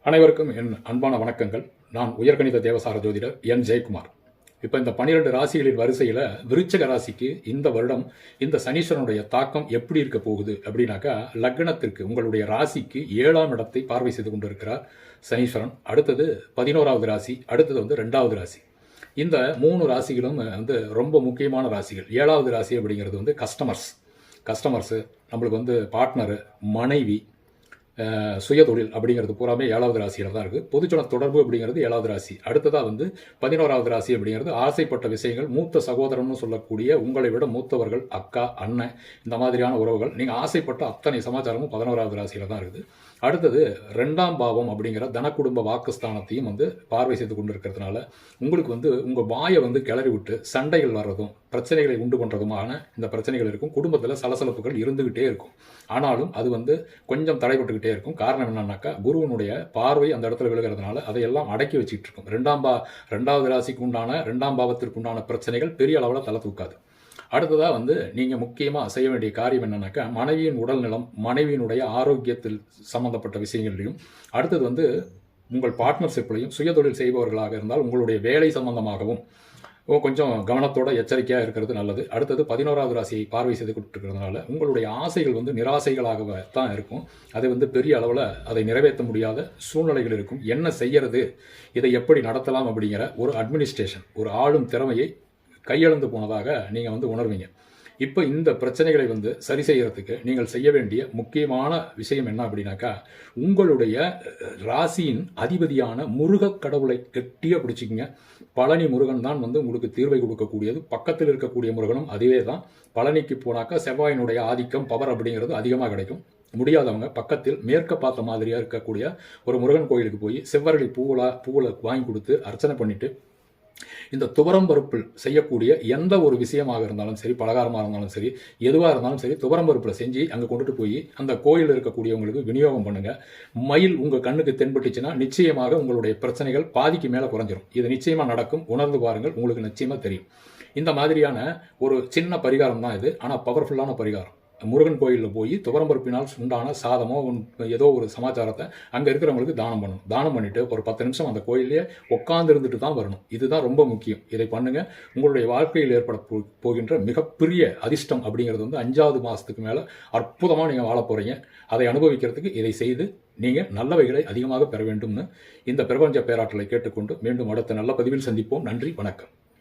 அனைவருக்கும் என் அன்பான வணக்கங்கள். நான் உயர்கணித தேவசார ஜோதிடர் என் ஜெயக்குமார். இப்போ இந்த 12 ராசிகளின் வரிசையில் விருச்சக ராசிக்கு இந்த வருடம் இந்த சனீஸ்வரனுடைய தாக்கம் எப்படி இருக்க போகுது அப்படின்னாக்கா, லக்னத்திற்கு உங்களுடைய ராசிக்கு 7ஆம் இடத்தை பார்வை செய்து கொண்டிருக்கிறார் சனீஸ்வரன். அடுத்தது 11வது ராசி, அடுத்தது 2வது ராசி. இந்த 3 ராசிகளும் ரொம்ப முக்கியமான ராசிகள். 7வது ராசி அப்படிங்கிறது கஸ்டமர்ஸு, நம்மளுக்கு பார்ட்னரு, மனைவி, சுயதொழில் அப்படிங்கிறது பூராமே 7வது ராசியில் தான் இருக்குது. பொதுஜன தொடர்பு அப்படிங்கிறது 7வது ராசி. அடுத்ததாக 11வது ராசி அப்படிங்கிறது ஆசைப்பட்ட விஷயங்கள், மூத்த சகோதரன்னு சொல்லக்கூடிய உங்களை விட மூத்தவர்கள், அக்கா, அண்ணன், இந்த மாதிரியான உறவுகள், நீங்கள் ஆசைப்பட்ட அத்தனை சமாச்சாரமும் 11வது ராசியில் தான் இருக்குது. அடுத்தது 2ஆம் பாவம் அப்படிங்கிற தனக்குடும்ப வாக்குஸ்தானத்தையும் பார்வை செய்து கொண்டிருக்கிறதுனால உங்களுக்கு உங்கள் வாயை கிளறி விட்டு சண்டைகள் வர்றதும் பிரச்சனைகளை உண்டு பண்ணுறதுமான இந்த பிரச்சனைகள் இருக்கும். குடும்பத்தில் சலசலப்புகள் இருந்துக்கிட்டே இருக்கும். ஆனாலும் அது கொஞ்சம் தடைப்பட்டுக்கிட்டே இருக்கும். காரணம் என்னன்னாக்கா, குருவனுடைய பார்வை அந்த இடத்துல விழுகிறதுனால அதையெல்லாம் அடக்கி வச்சுட்டு இருக்கும். 2வது ராசிக்கு உண்டான 2ஆம் பாவத்திற்கு உண்டான பிரச்சனைகள் பெரிய அளவில் தலை தூக்காது. அடுத்ததாக நீங்கள் முக்கியமாக செய்ய வேண்டிய காரியம் என்னன்னாக்கா, மனைவியின் உடல்நலம், மனைவியினுடைய ஆரோக்கியத்தில் சம்மந்தப்பட்ட விஷயங்கள்லையும், அடுத்தது உங்கள் பார்ட்னர்ஷிப்லையும், சுயதொழில் செய்பவர்களாக இருந்தால் உங்களுடைய வேலை சம்பந்தமாகவும் கொஞ்சம் கவனத்தோட எச்சரிக்கையாக இருக்கிறது நல்லது. அடுத்தது 11வது ராசியை பார்வை செய்து கொடுத்துருக்கிறதுனால உங்களுடைய ஆசைகள் நிராசைகளாக தான் இருக்கும். அது பெரிய அளவில் அதை நிறைவேற்ற முடியாத சூழ்நிலைகள் இருக்கும். என்ன செய்யறது, இதை எப்படி நடத்தலாம் அப்படிங்கிற ஒரு அட்மினிஸ்ட்ரேஷன், ஒரு ஆளும் திறமையை கையெழுந்து போனதாக நீங்கள் உணர்வீங்க. இப்போ இந்த பிரச்சனைகளை சரி செய்யறதுக்கு நீங்கள் செய்ய வேண்டிய முக்கியமான விஷயம் என்ன அப்படின்னாக்கா, உங்களுடைய ராசியின் அதிபதியான முருகக் கடவுளை கெட்டியாக பிடிச்சிக்கங்க. பழனி முருகன் தான் உங்களுக்கு தீர்வை கொடுக்கக்கூடியது. பக்கத்தில் இருக்கக்கூடிய முருகனும் அதுவே தான். பழனிக்கு போனாக்கா செவ்வாயினுடைய ஆதிக்கம், பவர் அப்படிங்கிறது அதிகமாக கிடைக்கும். முடியாதவங்க பக்கத்தில் மேற்க பார்த்த மாதிரியாக இருக்கக்கூடிய ஒரு முருகன் கோயிலுக்கு போய் செவ்வரளி பூவில் வாங்கி கொடுத்து அர்ச்சனை பண்ணிட்டு, இந்த துவரம் பருப்பில் செய்யக்கூடிய எந்த ஒரு விஷயமாக இருந்தாலும் சரி, பலகாரமாக இருந்தாலும் சரி, எதுவாக இருந்தாலும் சரி, துவரம் பருப்பில் செஞ்சு அங்கே கொண்டுட்டு போய் அந்த கோயிலில் இருக்கக்கூடியவங்களுக்கு விநியோகம் பண்ணுங்க. மயில் உங்கள் கண்ணுக்கு தென்பட்டுச்சுன்னா நிச்சயமாக உங்களுடைய பிரச்சனைகள் பாதிக்கு மேலே குறைஞ்சிரும். இது நிச்சயமாக நடக்கும். உணர்ந்து பாருங்கள், உங்களுக்கு நிச்சயமாக தெரியும். இந்த மாதிரியான ஒரு சின்ன பரிகாரம் தான் இது. ஆனால் பவர்ஃபுல்லான பரிகாரம். முருகன் கோயிலில் போய் துவரம்பருப்பினால் உண்டான சாதமோ ஏதோ ஒரு சமாச்சாரத்தை அங்கே இருக்கிறவங்களுக்கு தானம் பண்ணணும். தானம் பண்ணிவிட்டு ஒரு 10 நிமிஷம் அந்த கோயிலே உட்கார்ந்து இருந்துட்டு தான் வரணும். இதுதான் ரொம்ப முக்கியம். இதை பண்ணுங்கள். உங்களுடைய வாழ்க்கையில் ஏற்பட போகின்ற மிகப்பெரிய அதிர்ஷ்டம் அப்படிங்கிறது 5வது மாதத்துக்கு மேலே அற்புதமாக நீங்கள் வாழ போகிறீங்க. அதை அனுபவிக்கிறதுக்கு இதை செய்து நீங்கள் நல்லவைகளை அதிகமாக பெற வேண்டும்னு இந்த பிரபஞ்ச பேராற்றலை கேட்டுக்கொண்டு மீண்டும் அடுத்த நல்ல பதிவில் சந்திப்போம். நன்றி, வணக்கம்.